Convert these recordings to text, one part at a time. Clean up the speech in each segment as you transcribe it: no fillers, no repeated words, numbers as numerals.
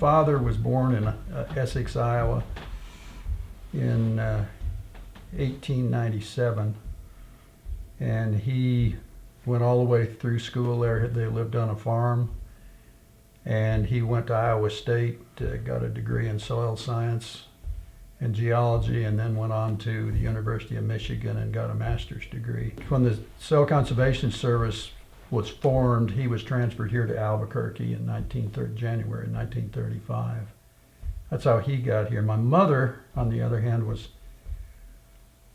father was born in Essex, Iowa in 1897, and he went all the way through school there. They lived on a farm, and he went to Iowa State, got a degree in soil science and geology, and then went on to the University of Michigan and got a master's degree. When the Soil Conservation Service was formed, he was transferred here to Albuquerque in January 1935. That's how he got here. My mother, on the other hand, was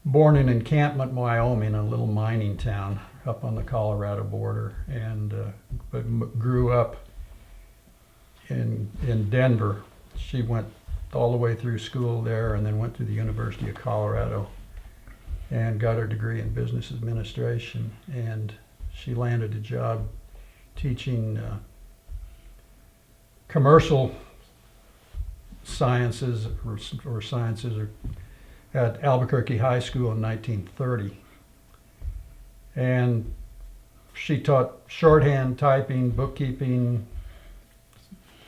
born in Encampment, Wyoming, a little mining town up on the Colorado border, and but grew up in Denver. She went all the way through school there and then went to the University of Colorado and got her degree in business administration, and she landed a job teaching commercial sciences or sciences at Albuquerque High School in 1930. And she taught shorthand, typing, bookkeeping,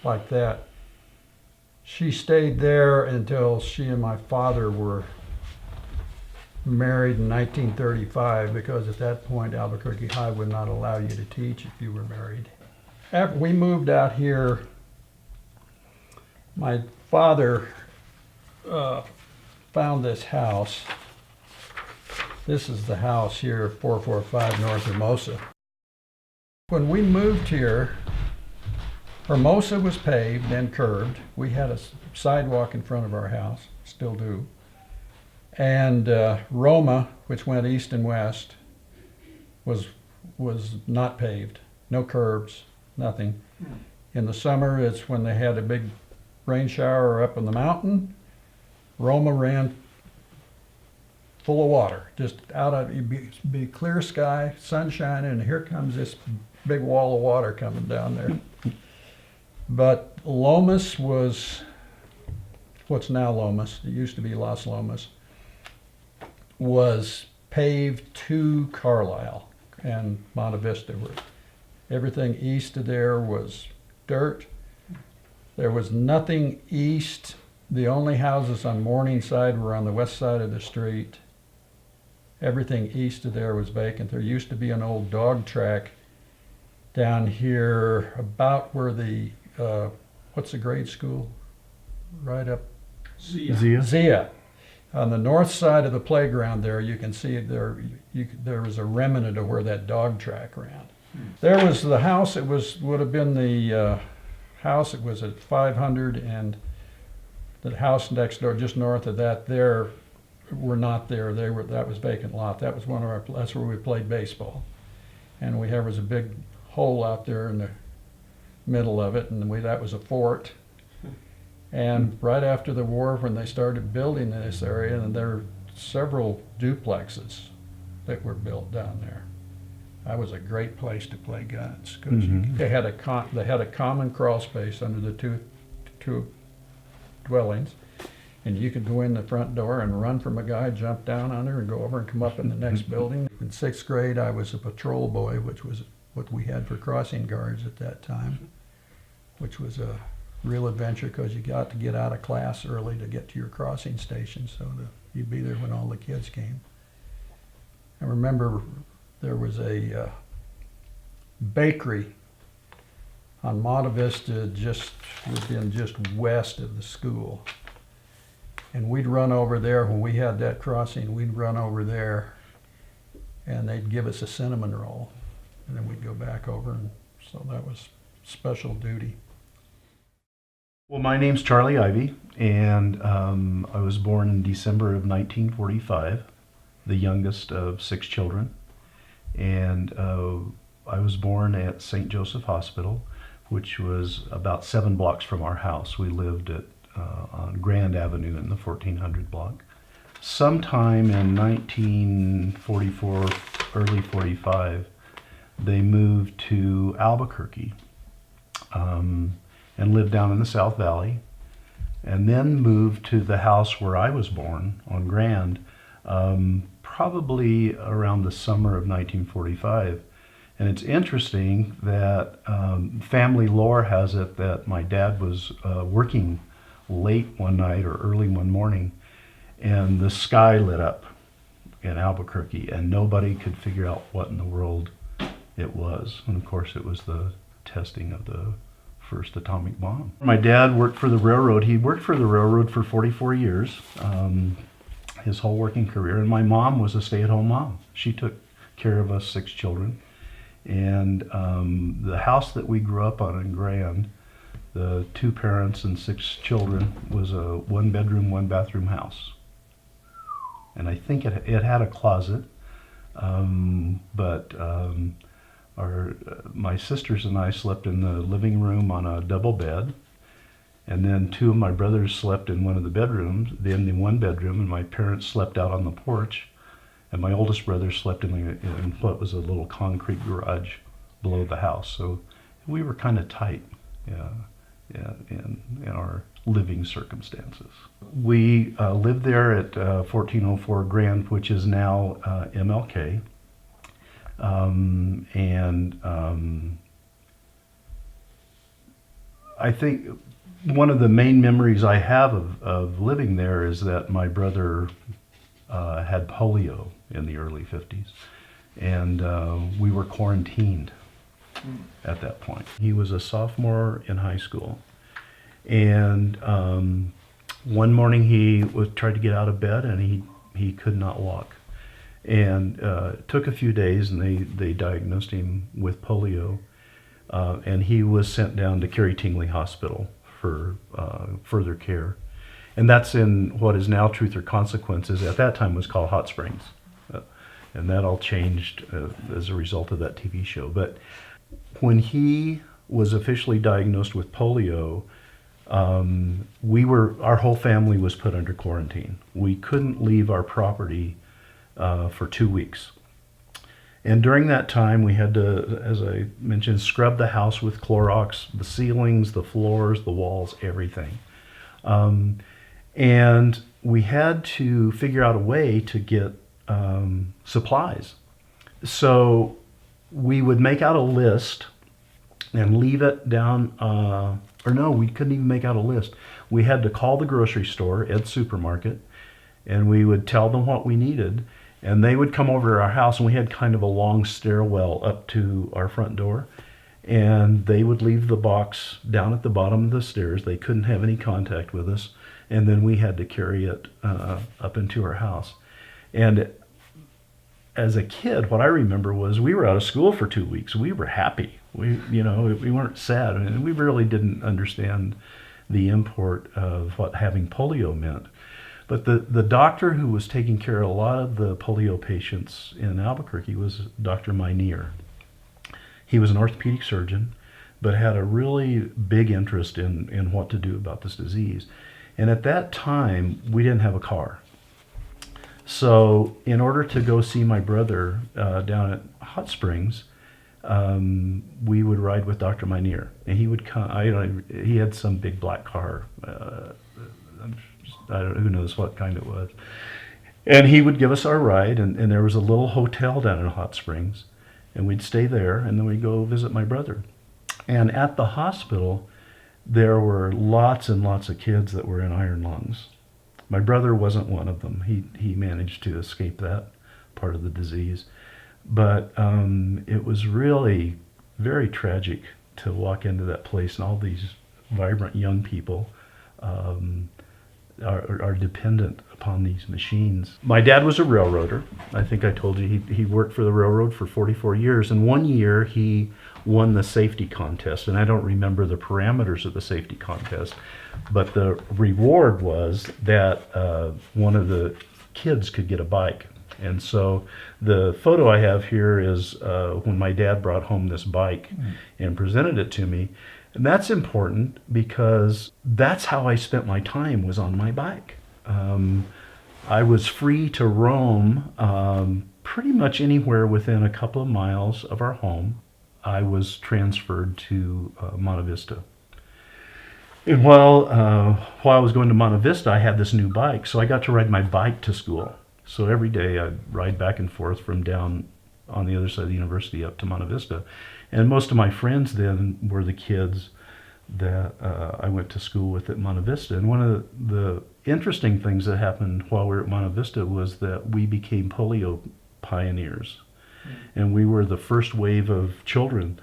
like that. She stayed there until she and my father were married in 1935, because at that point Albuquerque High would not allow you to teach if you were married. After we moved out here, my father found this house. This is the house here, 445 North Hermosa. When we moved here, Hermosa was paved and curbed. We had a sidewalk in front of our house, still do. And Roma, which went east and west, was not paved. No curbs, nothing. In the summer, it's when they had a big rain shower up in the mountain, Roma ran full of water, just out of, it'd be clear sky, sun shining, and here comes this big wall of water coming down there. But Lomas was, what's now Lomas, it used to be Las Lomas, was paved to Carlisle and Monte Vista. Everything east of there was dirt. There was nothing east. The only houses on Morningside were on the west side of the street. Everything east of there was vacant. There used to be an old dog track down here about where the, what's the grade school? Right up? Zia. On the north side of the playground there, you can see there was a remnant of where that dog track ran. There was the house. It would have been the house. It was at 500, and the house next door, just north of that, there were not there. That was vacant lot. That was that's where we played baseball, and there was a big hole out there in the middle of it, and that was a fort. And right after the war, when they started building this area, and there were several duplexes that were built down there. That was a great place to play guns, because they had a common crawl space under the two dwellings, and you could go in the front door and run from a guy, jump down on her, and go over and come up in the next building. In 6th grade, I was a patrol boy, which was what we had for crossing guards at that time, which was a real adventure, because you got to get out of class early to get to your crossing station, so that you'd be there when all the kids came. I remember there was a bakery on Monte Vista, just west of the school. And we'd run over there when we had that crossing. We'd run over there, and they'd give us a cinnamon roll, and then we'd go back over, and so that was special duty. Well, my name's Charlie Ivy, and I was born in December of 1945, the youngest of 6 children. And I was born at St. Joseph Hospital, which was about 7 blocks from our house. We lived on Grand Avenue in the 1400 block. Sometime in 1944, early 45, they moved to Albuquerque and lived down in the South Valley, and then moved to the house where I was born on Grand, probably around the summer of 1945. And it's interesting that family lore has it that my dad was working late one night or early one morning, and the sky lit up in Albuquerque, and nobody could figure out what in the world it was. And of course, it was the testing of the first atomic bomb. My dad worked for the railroad. He worked for the railroad for 44 years, his whole working career. And my mom was a stay-at-home mom. She took care of us 6 children. And the house that we grew up on in Grand, the 2 parents and 6 children, was a 1-bedroom, 1-bathroom house. And I think it had a closet, but my sisters and I slept in the living room on a double bed, and then 2 of my brothers slept in one of the bedrooms, then the 1 bedroom, and my parents slept out on the porch, and my oldest brother slept in what was a little concrete garage below the house. So we were kind of tight, in our living circumstances. We lived there at 1404 Grand, which is now MLK. I think one of the main memories I have of living there is that my brother had polio in the early 50s, and we were quarantined at that point. He was a sophomore in high school, and one morning he tried to get out of bed, and he could not walk. And it took a few days, and they diagnosed him with polio, and he was sent down to Carey Tingley Hospital for further care. And that's in what is now Truth or Consequences. At that time was called Hot Springs. And that all changed as a result of that TV show. But when he was officially diagnosed with polio, our whole family was put under quarantine. We couldn't leave our property for 2 weeks. And during that time, we had to, as I mentioned, scrub the house with Clorox, the ceilings, the floors, the walls, everything. And we had to figure out a way to get supplies. So we would make out a list and leave it down, or no, we couldn't even make out a list. We had to call the grocery store, Ed's Supermarket, and we would tell them what we needed, and they would come over to our house, and we had kind of a long stairwell up to our front door, and they would leave the box down at the bottom of the stairs. They couldn't have any contact with us, and then we had to carry it up into our house. And as a kid, what I remember was we were out of school for 2 weeks. We were happy. We weren't sad, and we really didn't understand the import of what having polio meant. But the doctor who was taking care of a lot of the polio patients in Albuquerque was Dr. Minear. He was an orthopedic surgeon, but had a really big interest in what to do about this disease. And at that time, we didn't have a car. So in order to go see my brother down at Hot Springs, we would ride with Dr. Minear, and he would come. He had some big black car. I don't know, who knows what kind it was. And he would give us our ride, and there was a little hotel down in Hot Springs, and we'd stay there, and then we'd go visit my brother. And at the hospital, there were lots and lots of kids that were in iron lungs. My brother wasn't one of them. He managed to escape that part of the disease. But it was really very tragic to walk into that place, and all these vibrant young people are dependent upon these machines. My dad was a railroader. I think I told you he worked for the railroad for 44 years, and one year he won the safety contest, and I don't remember the parameters of the safety contest, but the reward was that one of the kids could get a bike. And so the photo I have here is when my dad brought home this bike and presented it to me. And that's important because that's how I spent my time, was on my bike. I was free to roam pretty much anywhere within a couple of miles of our home. I was transferred to Monte Vista. And while I was going to Monte Vista, I had this new bike, so I got to ride my bike to school. So every day I'd ride back and forth from down on the other side of the university up to Monte Vista. And most of my friends then were the kids that I went to school with at Monte Vista. And one of the interesting things that happened while we were at Monte Vista was that we became polio pioneers. And we were the first wave of children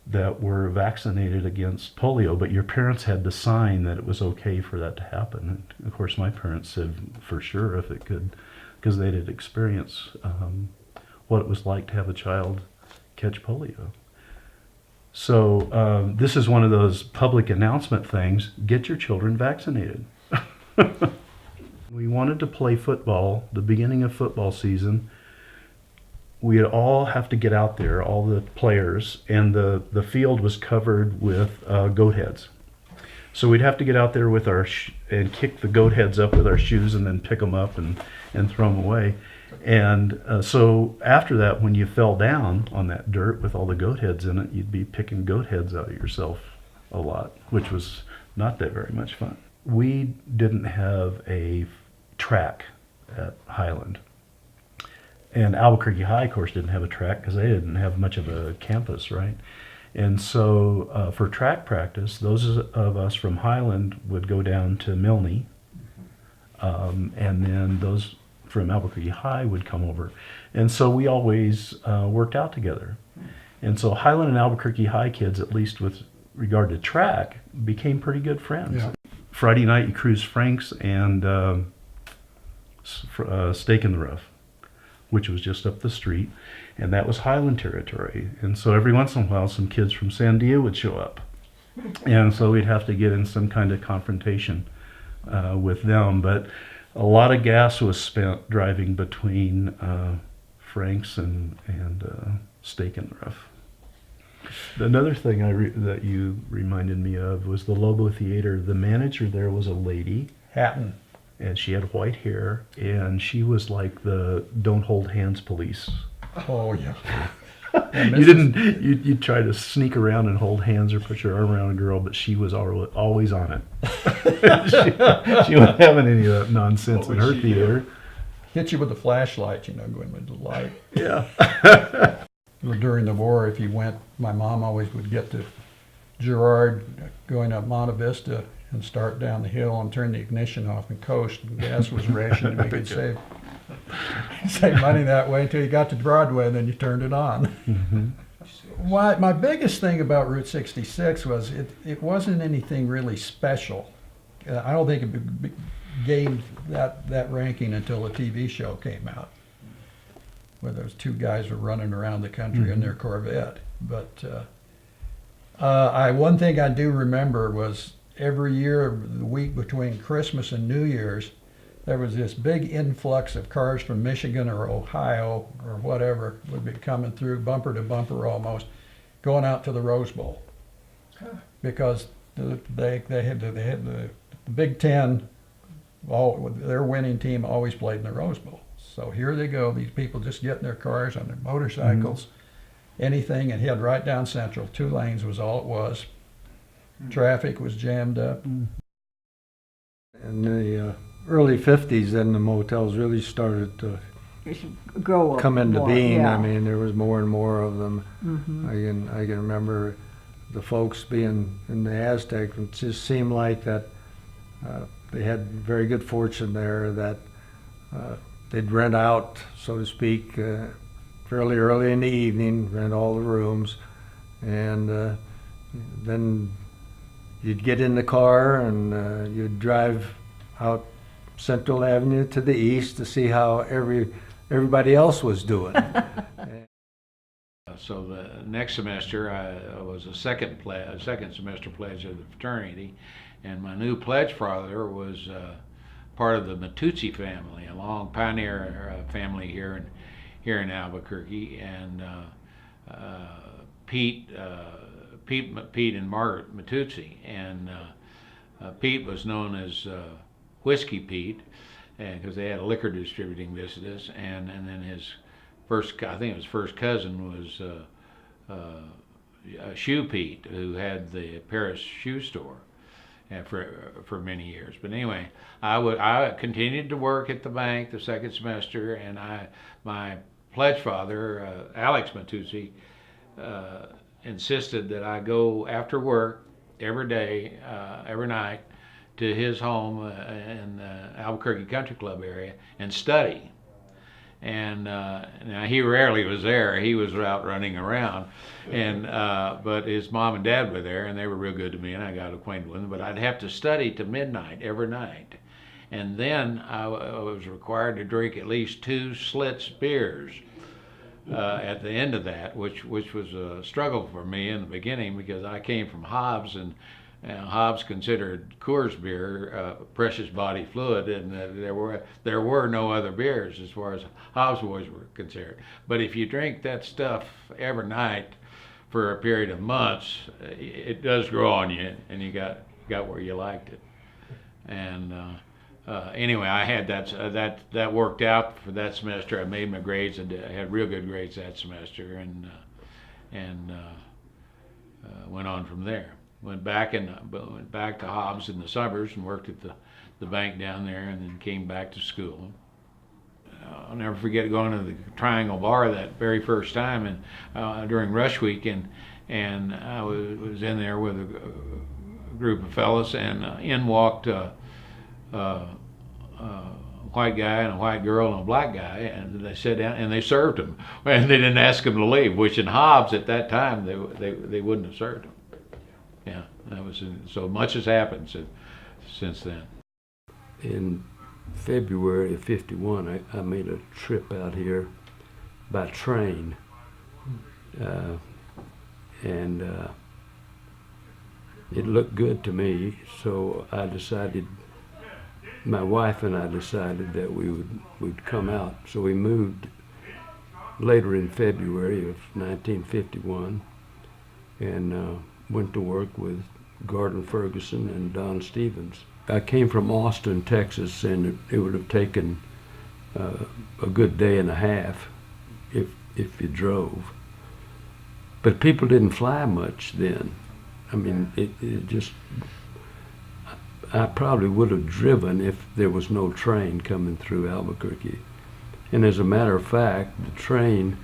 that were vaccinated against polio, but your parents had to sign that it was okay for that to happen. And of course, my parents said for sure if it could, because they had experienced what it was like to have a child catch polio. So this is one of those public announcement things: get your children vaccinated. We wanted to play football, the beginning of football season. We'd all have to get out there, all the players, and the field was covered with goat heads. So we'd have to get out there with our and kick the goat heads up with our shoes and then pick them up and throw them away. And so after that, when you fell down on that dirt with all the goat heads in it, you'd be picking goat heads out of yourself a lot, which was not that very much fun. We didn't have a track at Highland. And Albuquerque High, of course, didn't have a track because they didn't have much of a campus, right? And so for track practice, those of us from Highland would go down to Milne, and then those from Albuquerque High would come over. And so we always worked out together. And so Highland and Albuquerque High kids, at least with regard to track, became pretty good friends. Yeah. Friday night, you cruised Frank's and Steak in the Rough, which was just up the street, and that was Highland territory. And so every once in a while, some kids from Sandia would show up. And so we'd have to get in some kind of confrontation with them. But a lot of gas was spent driving between Frank's and Steak in the Rough. Another thing that you reminded me of was the Lobo Theater. The manager there was a lady, Hatton. And she had white hair, and she was like the don't hold hands police. Oh yeah. You'd try to sneak around and hold hands or put your arm around a girl, but she was always on it. she wasn't having any of that nonsense in her theater. Hit you with a flashlight, going with the light. Yeah. During the war, if you went, my mom always would get to Girard going up Monte Vista and start down the hill and turn the ignition off and coast. And gas was rationed, and we could save money that way until you got to Broadway, and then you turned it on. Mm-hmm. My biggest thing about Route 66 was it wasn't anything really special. I don't think it gained that ranking until a TV show came out, where those two guys were running around the country in their Corvette. But one thing I do remember was every year, the week between Christmas and New Year's, there was this big influx of cars from Michigan or Ohio or whatever would be coming through, bumper to bumper almost, going out to the Rose Bowl. Because they had the Big Ten, their winning team always played in the Rose Bowl. So here they go, these people just get in their cars on their motorcycles, anything, and head right down Central. 2 lanes was all it was. Traffic was jammed up. In the early 50s, then the motels really started to grow come into more, being. yeah. I mean, there was more and more of them. Mm-hmm. I can remember the folks being in the Aztec. It just seemed like that they had very good fortune there, that they'd rent out, so to speak, fairly early in the evening, rent all the rooms, and then you'd get in the car and you'd drive out Central Avenue to the east to see how everybody else was doing. So the next semester, I was a second semester pledge of the fraternity, and my new pledge father was part of the Matuzzi family, a long pioneer family here in Albuquerque, and Pete and Margaret Matuzzi, and Pete was known as Whiskey Pete, because they had a liquor distributing business, and then his first cousin was Shoe Pete, who had the Paris shoe store for many years. But anyway, I continued to work at the bank the second semester, and my pledge father, Alex Matuzzi, insisted that I go after work every day, every night, to his home in the Albuquerque Country Club area and study. And now he rarely was there. He was out running around, and but his mom and dad were there, and they were real good to me, and I got acquainted with them. But I'd have to study to midnight every night, and then I was required to drink at least 2 Schlitz beers at the end of that, which was a struggle for me in the beginning because I came from Hobbs, and Hobbs considered Coors beer precious body fluid, and there were no other beers as far as Hobbs boys were concerned. But if you drink that stuff every night for a period of months, it does grow on you, and you got where you liked it. And anyway, I had that worked out for that semester. I made my grades, and I had real good grades that semester, and went on from there. Went back to Hobbs in the suburbs and worked at the bank down there, and then came back to school. I'll never forget going to the Triangle Bar that very first time, and during rush week, and I was in there with a group of fellas, and in walked a white guy and a white girl and a black guy, and they sat down and they served them, and they didn't ask them to leave. Which in Hobbs at that time they wouldn't have served them. Yeah, that was so much has happened since then. In February of '51, I made a trip out here by train, and it looked good to me. So my wife and I decided that we'd come out. So we moved later in February of 1951, and went to work with Gordon Ferguson and Don Stevens. I came from Austin, Texas, and it would have taken a good day and a half if you drove. But people didn't fly much then. I mean, it just, I probably would have driven if there was no train coming through Albuquerque. And as a matter of fact, the train,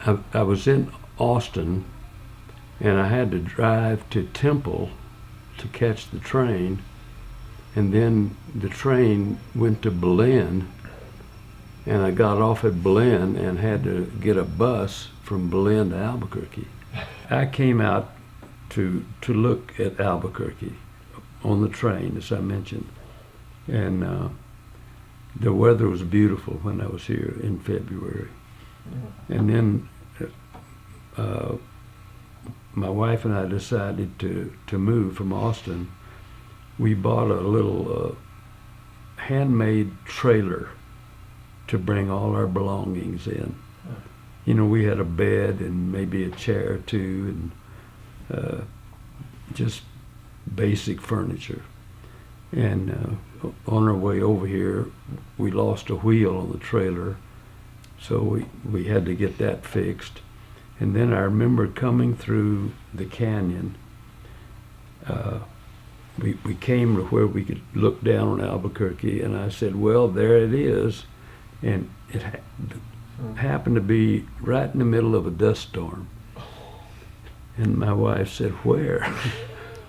I was in Austin, and I had to drive to Temple to catch the train, and then the train went to Belen, and I got off at Belen and had to get a bus from Belen to Albuquerque. I came out to look at Albuquerque on the train, as I mentioned, and the weather was beautiful when I was here in February. And then my wife and I decided to move from Austin. We bought a little handmade trailer to bring all our belongings in. You know, we had a bed and maybe a chair or two, and just basic furniture. And on our way over here, we lost a wheel on the trailer, so we had to get that fixed. And then I remember coming through the canyon. We came to where we could look down on Albuquerque, and I said, well, there it is. And it happened to be right in the middle of a dust storm. And my wife said, where?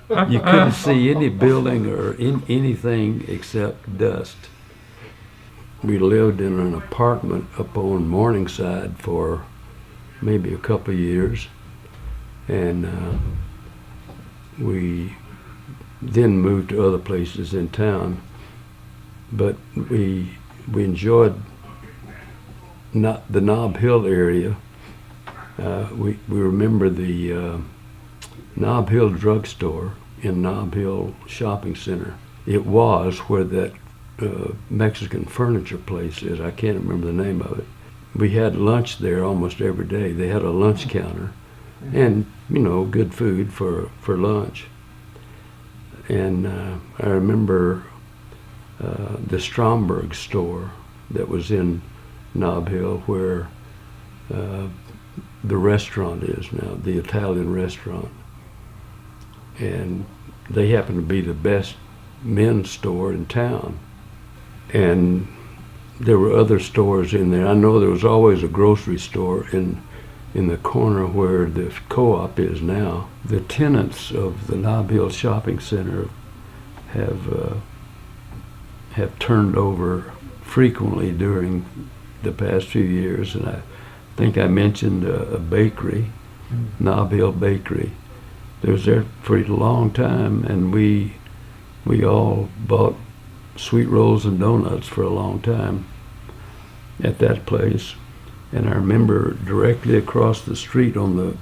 You couldn't see any building or anything except dust. We lived in an apartment up on Morningside for maybe a couple of years, and we then moved to other places in town. But we enjoyed not the Nob Hill area. We remember the Nob Hill drugstore in Nob Hill Shopping Center. It was where that Mexican furniture place is. I can't remember the name of it. We had lunch there almost every day. They had a lunch counter, and you know, good food for lunch. And I remember the Stromberg store that was in Nob Hill, where the restaurant is now, the Italian restaurant. And they happen to be the best men's store in town. And there were other stores in there. I know there was always a grocery store in the corner where the co-op is now. The tenants of the Nob Hill Shopping Center have turned over frequently during the past few years, and I think I mentioned a bakery, Nob Hill Bakery. It was there for a long time, and we all bought sweet rolls and donuts for a long time at that place. And I remember directly across the street on the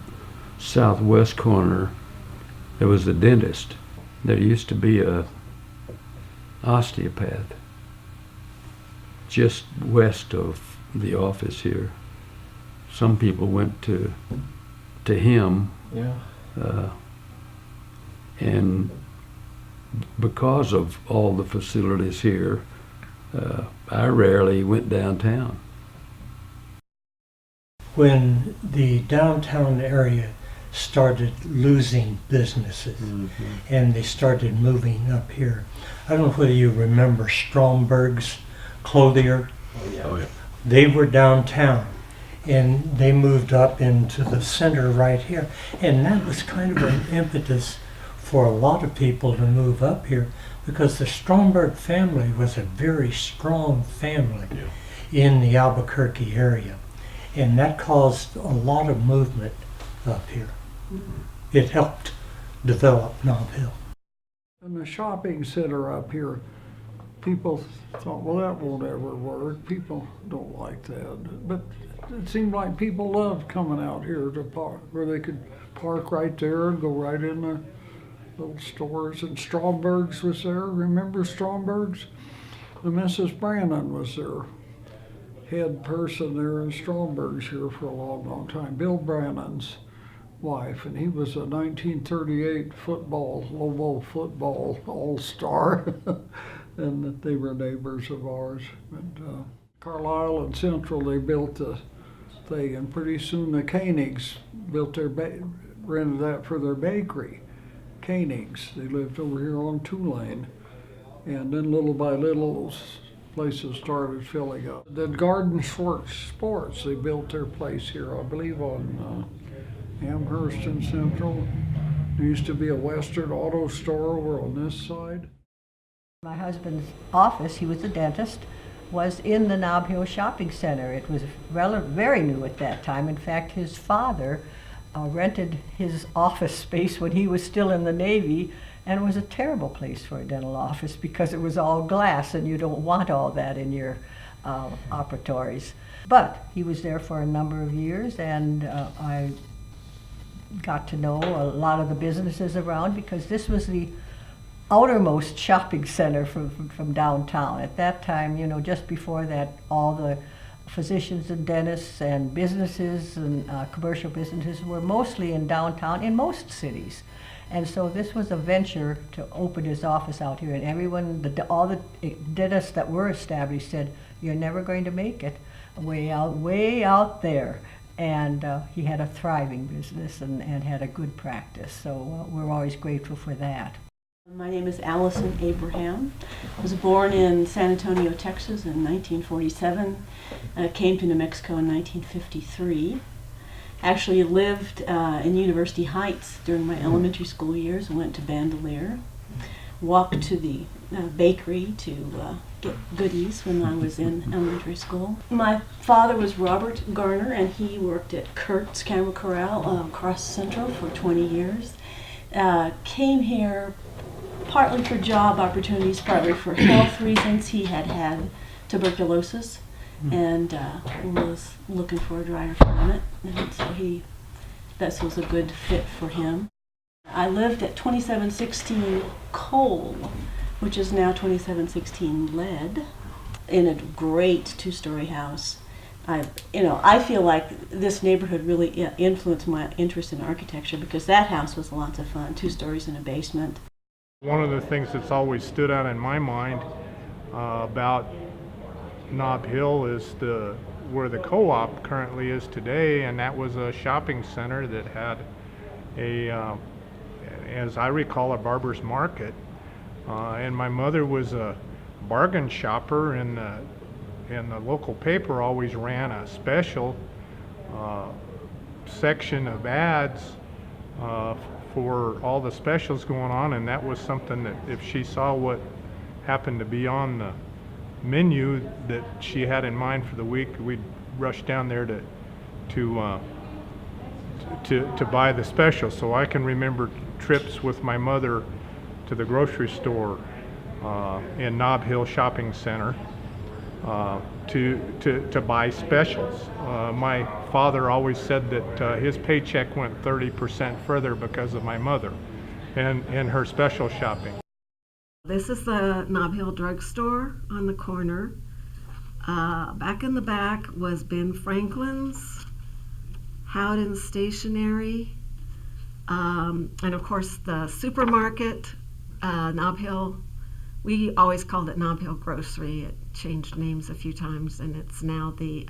southwest corner, there was a dentist. There used to be a osteopath just west of the office here. Some people went to him. Yeah. And because of all the facilities here, I rarely went downtown. When the downtown area started losing businesses and they started moving up here. I don't know whether you remember Stromberg's Clothier. Oh, yeah. They were downtown and they moved up into the center right here. And that was kind of an impetus for a lot of people to move up here because the Stromberg family was a very strong family in the Albuquerque area. And that caused a lot of movement up here. It helped develop Nob Hill. In the shopping center up here, people thought, well, that won't ever work. People don't like that. But it seemed like people loved coming out here to park, where they could park right there and go right in the little stores. And Stromberg's was there. Remember Stromberg's? The Mrs. Brannon was there. Head person there in Stromberg's here for a long, long time. Bill Brannon's wife, and he was a 1938 Lobo football all-star, and they were neighbors of ours. And Carlisle and Central, they built the thing, and pretty soon the Koenigs built rented that for their bakery. Koenigs, they lived over here on Tulane, and then little by little, places started filling up. Then Garden Sports, they built their place here, I believe, on Amherst and Central. There used to be a Western Auto store over on this side. My husband's office, he was a dentist, was in the Nob Hill Shopping Center. It was very new at that time. In fact, his father rented his office space when he was still in the Navy, and it was a terrible place for a dental office because it was all glass and you don't want all that in your operatories. But he was there for a number of years, and I got to know a lot of the businesses around because this was the outermost shopping center from downtown. At that time, you know, just before that, all the physicians and dentists and businesses and commercial businesses were mostly in downtown in most cities. And so this was a venture to open his office out here, and everyone, all the dentists that were established said, "You're never going to make it way out there." And he had a thriving business and had a good practice, so we're always grateful for that. My name is Allison Abraham. I was born in San Antonio, Texas in 1947. Came to New Mexico in 1953. Actually lived in University Heights during my elementary school years and went to Bandelier. Walked to the bakery to get goodies when I was in elementary school. My father was Robert Garner, and he worked at Kurt's Camel Corral across Central for 20 years. Came here partly for job opportunities, partly for health reasons. He had tuberculosis and was looking for a drier climate, and so this was a good fit for him. I lived at 2716 Cole, which is now 2716 Lead, in a great two-story house. I feel like this neighborhood really influenced my interest in architecture because that house was lots of fun, 2 stories and a basement. One of the things that's always stood out in my mind about Nob Hill is where the co-op currently is today, and that was a shopping center that had as I recall, a barber's market. And my mother was a bargain shopper, and and the local paper always ran a special section of ads for all the specials going on, and that was something that if she saw what happened to be on the menu that she had in mind for the week, we'd rush down there to buy the special. So I can remember trips with my mother to the grocery store in Nob Hill Shopping Center to buy specials. My father always said that his paycheck went 30% further because of my mother and her special shopping. This is the Nob Hill drugstore on the corner. Back in the back was Ben Franklin's, Howden's Stationery, and of course the supermarket, Nob Hill. We always called it Nob Hill Grocery. It changed names a few times, and it's now the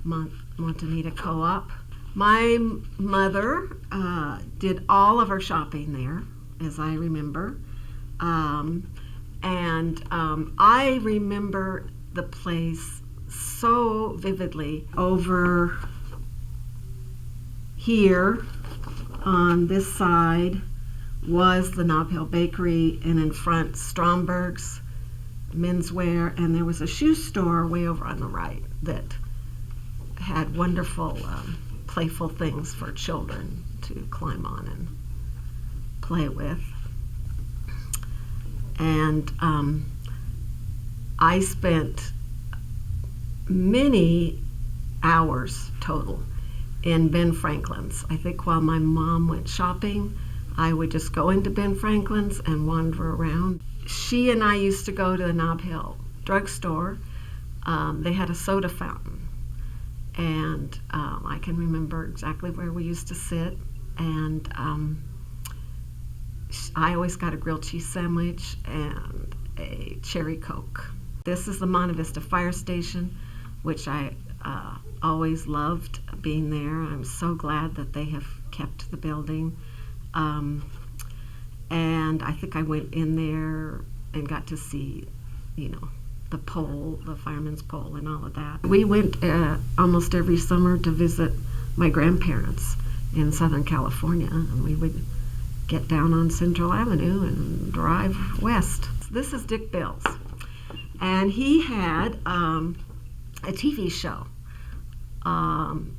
Montanita Co-op. My mother did all of her shopping there, as I remember. I remember the place so vividly. Over here on this side was the Nob Hill Bakery, and in front Stromberg's menswear, and there was a shoe store way over on the right that had wonderful playful things for children to climb on and play with. And I spent many hours total in Ben Franklin's. I think while my mom went shopping, I would just go into Ben Franklin's and wander around. She and I used to go to the Nob Hill drugstore. They had a soda fountain, and I can remember exactly where we used to sit, and I always got a grilled cheese sandwich and a cherry Coke. This is the Monte Vista Fire Station, which I always loved being there. I'm so glad that they have kept the building. And I think I went in there and got to see, the pole, the fireman's pole and all of that. We went almost every summer to visit my grandparents in Southern California, and we would get down on Central Avenue and drive west. This is Dick Bills, and he had a TV show on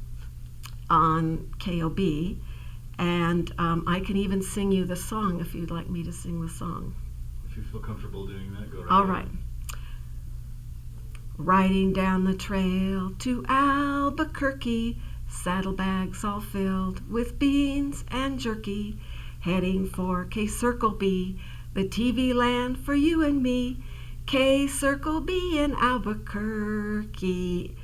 KOB, and I can even sing you the song if you'd like me to sing the song. If you feel comfortable doing that, go right All ahead. right. Riding down the trail to Albuquerque, saddlebags all filled with beans and jerky, heading for K-Circle B, the TV land for you and me. K-Circle B in Albuquerque.